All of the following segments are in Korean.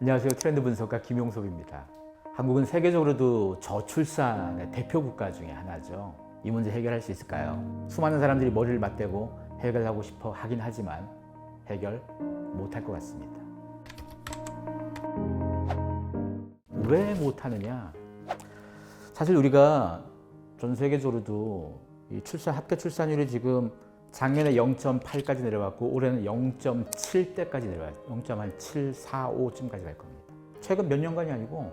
안녕하세요. 트렌드 분석가 김용석입니다. 한국은 세계적으로도 저출산의 대표 국가 중에 하나죠. 이 문제 해결할 수 있을까요? 수많은 사람들이 머리를 맞대고 해결하고 싶어 하긴 하지만 해결 못할 것 같습니다. 왜 못하느냐? 사실 우리가 전 세계적으로도 이 합계 출산율이 지금 작년에 0.8까지 내려왔고 올해는 0.7대까지 내려왔어요. 0.745쯤까지 갈 겁니다. 최근 몇 년간이 아니고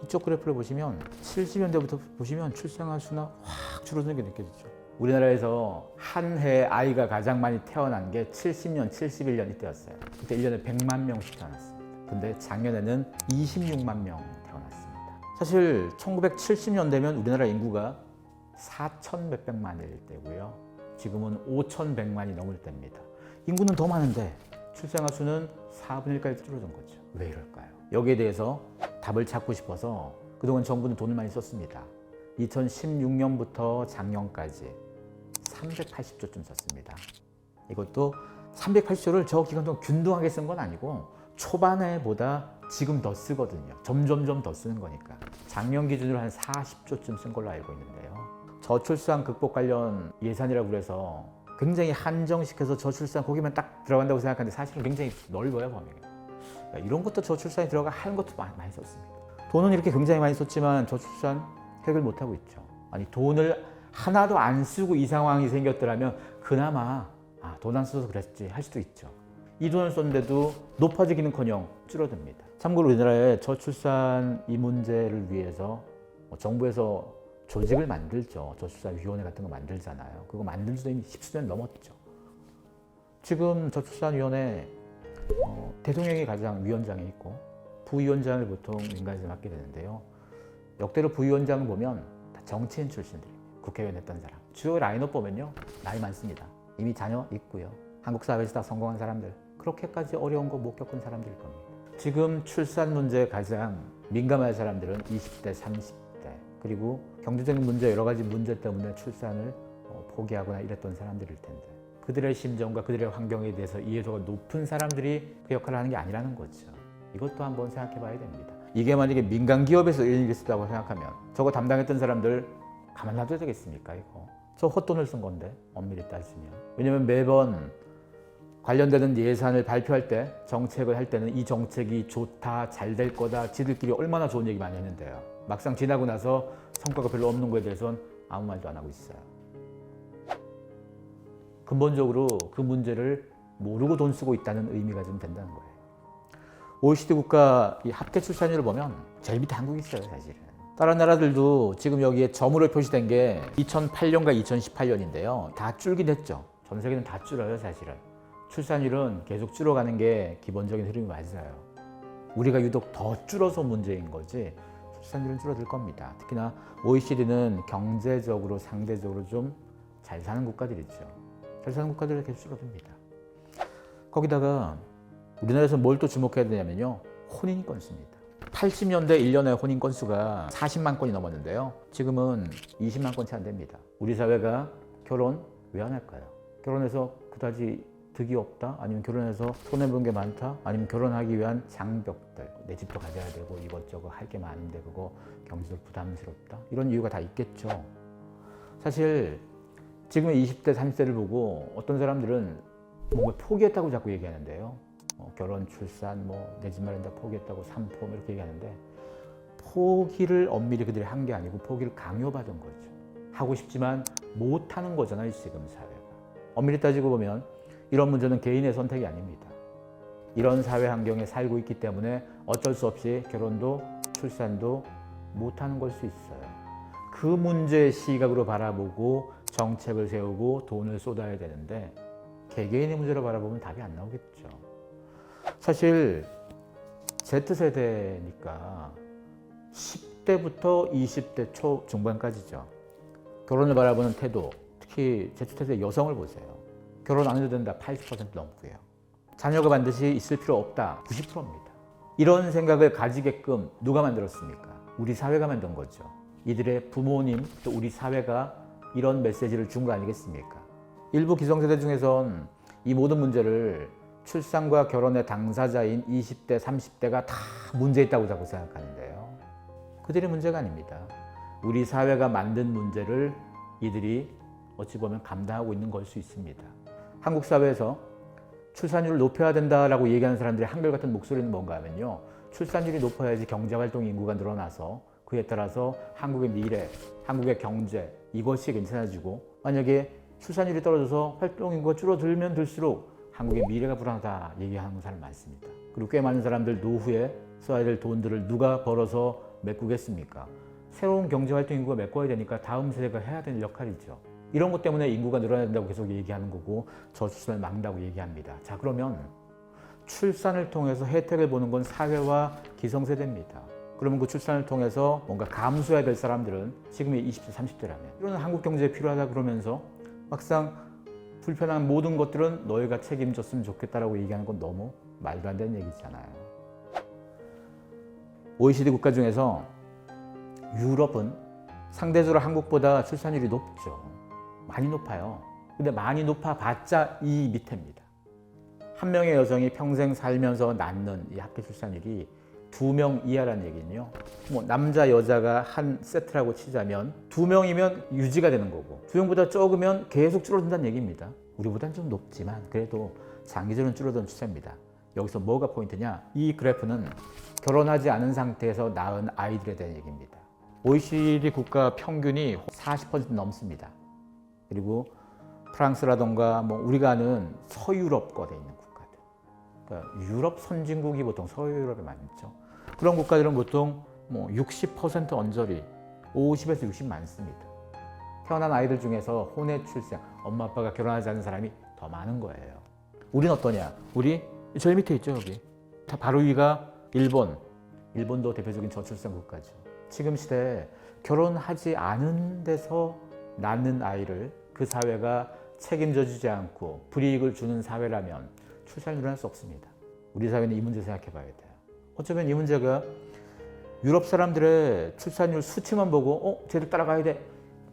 이쪽 그래프를 보시면 70년대부터 보시면 출생아 수나 확 줄어드는 게 느껴지죠. 우리나라에서 한 해 아이가 가장 많이 태어난 게 70년, 71년 이때였어요. 그때 1년에 100만 명씩 태어났습니다. 근데 작년에는 26만 명 태어났습니다. 사실 1970년대면 우리나라 인구가 4천 몇백만일 때고요. 지금은 5,100만이 넘을 때입니다. 인구는 더 많은데 출생아 수는 4분의 1까지 줄어든 거죠. 왜 이럴까요? 여기에 대해서 답을 찾고 싶어서 그동안 정부는 돈을 많이 썼습니다. 2016년부터 작년까지 380조쯤 썼습니다. 이것도 380조를 저 기간 동안 균등하게 쓴 건 아니고 초반에보다 지금 더 쓰거든요. 점점점 더 쓰는 거니까. 작년 기준으로 한 40조쯤 쓴 걸로 알고 있는데요. 저출산 극복 관련 예산이라고 그래서 굉장히 한정시켜서 저출산 거기만 딱 들어간다고 생각하는데 사실은 굉장히 넓어요, 범위가. 그러니까 이런 것도 저출산에 들어가 하는 것도 많이 썼습니다. 돈은 이렇게 굉장히 많이 썼지만 저출산 해결 못하고 있죠. 아니 돈을 하나도 안 쓰고 이 상황이 생겼더라면 그나마 돈 안 써서 그랬지 할 수도 있죠. 이 돈을 썼는데도 높아지기는커녕 줄어듭니다. 참고로 우리나라의 저출산 이 문제를 위해서 정부에서 조직을 만들죠. 저출산위원회 같은 거 만들잖아요. 그거 만든 지도 이미 10수년 넘었죠. 지금 저출산위원회 대통령이 가장 위원장에 있고 부위원장을 보통 민간에서 맡게 되는데요. 역대로 부위원장을 보면 다 정치인 출신들입니다. 국회의원 했던 사람. 주요 라인업 보면요. 나이 많습니다. 이미 자녀 있고요. 한국 사회에서 다 성공한 사람들. 그렇게까지 어려운 거 못 겪은 사람들일 겁니다. 지금 출산 문제에 가장 민감한 사람들은 20대, 30대 그리고 경제적인 문제 여러 가지 문제 때문에 출산을 포기하거나 이랬던 사람들일 텐데 그들의 심정과 그들의 환경에 대해서 이해도가 높은 사람들이 그 역할을 하는 게 아니라는 거죠. 이것도 한번 생각해 봐야 됩니다. 이게 만약에 민간 기업에서 이런 일이 있었다고 생각하면 저거 담당했던 사람들 가만 놔둬야 되겠습니까? 이거 저 헛돈을 쓴 건데 엄밀히 따지면. 왜냐면 매번 관련되는 예산을 발표할 때 정책을 할 때는 이 정책이 좋다 잘 될 거다 지들끼리 얼마나 좋은 얘기 많이 했는데요. 막상 지나고 나서 성과가 별로 없는 거에 대해서는 아무 말도 안 하고 있어요. 근본적으로 그 문제를 모르고 돈 쓰고 있다는 의미가 좀 된다는 거예요. OECD 국가 이 합계 출산율을 보면 제일 밑에 한국이 있어요, 사실은. 다른 나라들도 지금 여기에 점으로 표시된 게 2008년과 2018년인데요. 다 줄긴 했죠. 전 세계는 다 줄어요, 사실은. 출산율은 계속 줄어가는 게 기본적인 흐름이 맞아요. 우리가 유독 더 줄어서 문제인 거지 출산율은 줄어들 겁니다. 특히나 OECD는 경제적으로 상대적으로 좀 잘 사는 국가들이죠. 잘 사는 국가들은 계속 줄어듭니다. 거기다가 우리나라에서 뭘 또 주목해야 되냐면요. 혼인 건수입니다. 80년대 1년에 혼인 건수가 40만 건이 넘었는데요. 지금은 20만 건 채 안 됩니다. 우리 사회가 결혼 왜 안 할까요? 결혼해서 그다지 득이 없다? 아니면 결혼해서 손해본 게 많다? 아니면 결혼하기 위한 장벽들, 내 집도 가져야 되고 이것저것 할 게 많은데 그거 경제적 부담스럽다? 이런 이유가 다 있겠죠. 사실 지금의 20대, 30대를 보고 어떤 사람들은 뭔가 포기했다고 자꾸 얘기하는데요. 결혼, 출산, 내 집 마련 다 포기했다고, 삼포 이렇게 얘기하는데 포기를 엄밀히 그들이 한 게 아니고 포기를 강요받은 거죠. 하고 싶지만 못하는 거잖아요, 지금 사회가. 엄밀히 따지고 보면 이런 문제는 개인의 선택이 아닙니다. 이런 사회 환경에 살고 있기 때문에 어쩔 수 없이 결혼도 출산도 못하는 걸 수 있어요. 그 문제의 시각으로 바라보고 정책을 세우고 돈을 쏟아야 되는데 개개인의 문제로 바라보면 답이 안 나오겠죠. 사실 Z세대니까 10대부터 20대 초중반까지죠. 결혼을 바라보는 태도, 특히 Z세대 여성을 보세요. 결혼 안 해도 된다 80% 넘고요. 자녀가 반드시 있을 필요 없다 90%입니다. 이런 생각을 가지게끔 누가 만들었습니까? 우리 사회가 만든 거죠. 이들의 부모님 또 우리 사회가 이런 메시지를 준 거 아니겠습니까? 일부 기성세대 중에선 이 모든 문제를 출산과 결혼의 당사자인 20대, 30대가 다 문제 있다고 자꾸 생각하는데요. 그들의 문제가 아닙니다. 우리 사회가 만든 문제를 이들이 어찌 보면 감당하고 있는 걸 수 있습니다. 한국 사회에서 출산율을 높여야 된다라고 얘기하는 사람들의 한결같은 목소리는 뭔가 하면요. 출산율이 높아야지 경제활동 인구가 늘어나서 그에 따라서 한국의 미래, 한국의 경제 이것이 괜찮아지고 만약에 출산율이 떨어져서 활동 인구가 줄어들면 들수록 한국의 미래가 불안하다 얘기하는 사람 많습니다. 그리고 꽤 많은 사람들 노후에 써야 될 돈들을 누가 벌어서 메꾸겠습니까? 새로운 경제활동 인구가 메꿔야 되니까 다음 세대가 해야 되는 역할이죠. 이런 것 때문에 인구가 늘어나야 된다고 계속 얘기하는 거고 저출산을 막는다고 얘기합니다. 자, 그러면 출산을 통해서 혜택을 보는 건 사회와 기성세대입니다. 그러면 그 출산을 통해서 뭔가 감수해야 될 사람들은 지금의 20대, 30대라면 이런 한국 경제에 필요하다 그러면서 막상 불편한 모든 것들은 너희가 책임졌으면 좋겠다라고 얘기하는 건 너무 말도 안 되는 얘기잖아요. OECD 국가 중에서 유럽은 상대적으로 한국보다 출산율이 높죠. 많이 높아요. 근데 많이 높아봤자 이 밑에입니다. 한 명의 여성이 평생 살면서 낳는 이 합계 출산율이 2명 이하라는 얘기는요. 뭐 남자 여자가 한 세트라고 치자면 2명이면 유지가 되는 거고 2명보다 적으면 계속 줄어든다는 얘기입니다. 우리보다는 좀 높지만 그래도 장기적으로 줄어드는 추세입니다. 여기서 뭐가 포인트냐? 이 그래프는 결혼하지 않은 상태에서 낳은 아이들에 대한 얘기입니다. OECD 국가 평균이 40% 넘습니다. 그리고 프랑스라던가 뭐 우리가 아는 서유럽권에 있는 국가들, 그러니까 유럽 선진국이 보통 서유럽에 많죠. 그런 국가들은 보통 뭐 60% 언저리, 50에서 60 많습니다. 태어난 아이들 중에서 혼외 출생, 엄마 아빠가 결혼하지 않은 사람이 더 많은 거예요. 우린 어떠냐? 우리 저희 밑에 있죠, 여기. 다 바로 위가 일본. 일본도 대표적인 저출산 국가죠. 지금 시대에 결혼하지 않은 데서 낳는 아이를 그 사회가 책임져 주지 않고 불이익을 주는 사회라면 출산이 일어날 수 없습니다. 우리 사회는 이 문제 생각해 봐야 돼요. 어쩌면 이 문제가 유럽 사람들의 출산율 수치만 보고 쟤들 따라가야 돼.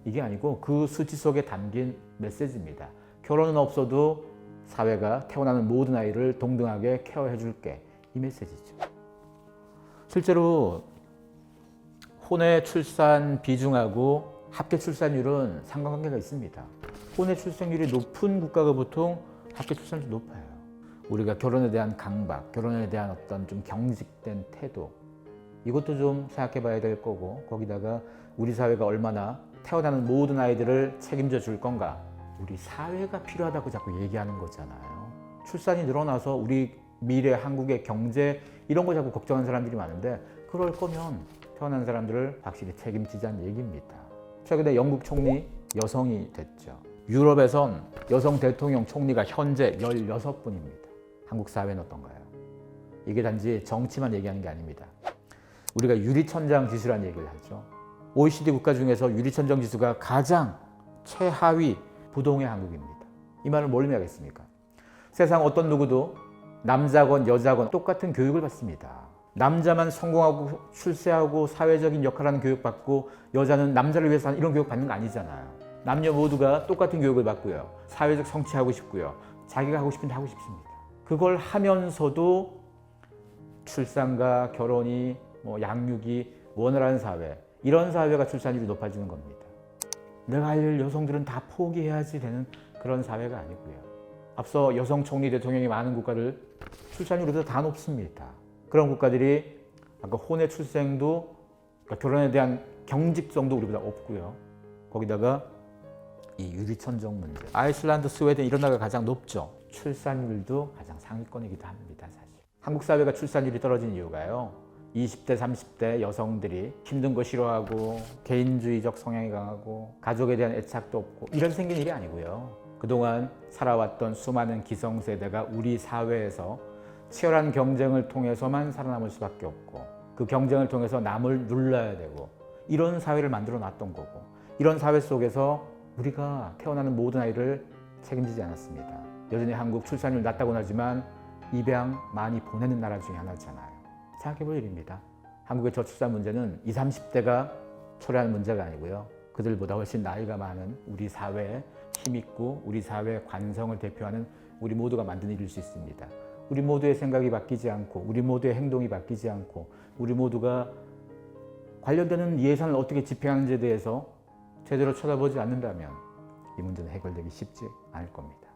이게 아니고 그 수치 속에 담긴 메시지입니다. 결혼은 없어도 사회가 태어나는 모든 아이를 동등하게 케어해 줄게. 이 메시지죠. 실제로 혼외 출산 비중하고 합계 출산율은 상관관계가 있습니다. 혼외 출생률이 높은 국가가 보통 합계 출산율이 높아요. 우리가 결혼에 대한 강박, 결혼에 대한 어떤 좀 경직된 태도 이것도 좀 생각해 봐야 될 거고 거기다가 우리 사회가 얼마나 태어나는 모든 아이들을 책임져 줄 건가 우리 사회가 필요하다고 자꾸 얘기하는 거잖아요. 출산이 늘어나서 우리 미래 한국의 경제 이런 거 자꾸 걱정하는 사람들이 많은데 그럴 거면 태어난 사람들을 확실히 책임지자는 얘기입니다. 최근에 영국 총리 여성이 됐죠. 유럽에선 여성 대통령 총리가 현재 16분입니다. 한국 사회는 어떤가요? 이게 단지 정치만 얘기하는 게 아닙니다. 우리가 유리천장 지수라는 얘기를 하죠. OECD 국가 중에서 유리천장 지수가 가장 최하위 부동의 한국입니다. 이 말을 뭘 의미하겠습니까? 세상 어떤 누구도 남자건 여자건 똑같은 교육을 받습니다. 남자만 성공하고 출세하고 사회적인 역할하는 교육받고 여자는 남자를 위해서 하는 이런 교육 받는 거 아니잖아요. 남녀 모두가 똑같은 교육을 받고요. 사회적 성취하고 싶고요. 자기가 하고 싶은데 하고 싶습니다. 그걸 하면서도 출산과 결혼이 양육이 원활한 사회 이런 사회가 출산율이 높아지는 겁니다. 내가 할 일 여성들은 다 포기해야지 되는 그런 사회가 아니고요. 앞서 여성 총리 대통령이 많은 국가들 출산율이 다 높습니다. 그런 국가들이 아까 혼외 출생도 그러니까 결혼에 대한 경직성도 우리보다 없고요. 거기다가 이 유리천정 문제. 아이슬란드, 스웨덴 이런 나라가 가장 높죠. 출산율도 가장 상위권이기도 합니다. 사실. 한국 사회가 출산율이 떨어진 이유가요. 20대, 30대 여성들이 힘든 거 싫어하고 개인주의적 성향이 강하고 가족에 대한 애착도 없고 이런 생긴 일이 아니고요. 그동안 살아왔던 수많은 기성세대가 우리 사회에서 치열한 경쟁을 통해서만 살아남을 수밖에 없고 그 경쟁을 통해서 남을 눌러야 되고 이런 사회를 만들어 놨던 거고 이런 사회 속에서 우리가 태어나는 모든 아이를 책임지지 않았습니다. 여전히 한국 출산율 낮다고는 하지만 입양 많이 보내는 나라 중에 하나잖아요. 생각해볼 일입니다. 한국의 저출산 문제는 20, 30대가 초래하는 문제가 아니고요. 그들보다 훨씬 나이가 많은 우리 사회에 힘있고 우리 사회의 관성을 대표하는 우리 모두가 만든 일일 수 있습니다. 우리 모두의 생각이 바뀌지 않고 우리 모두의 행동이 바뀌지 않고 우리 모두가 관련되는 예산을 어떻게 집행하는지에 대해서 제대로 쳐다보지 않는다면 이 문제는 해결되기 쉽지 않을 겁니다.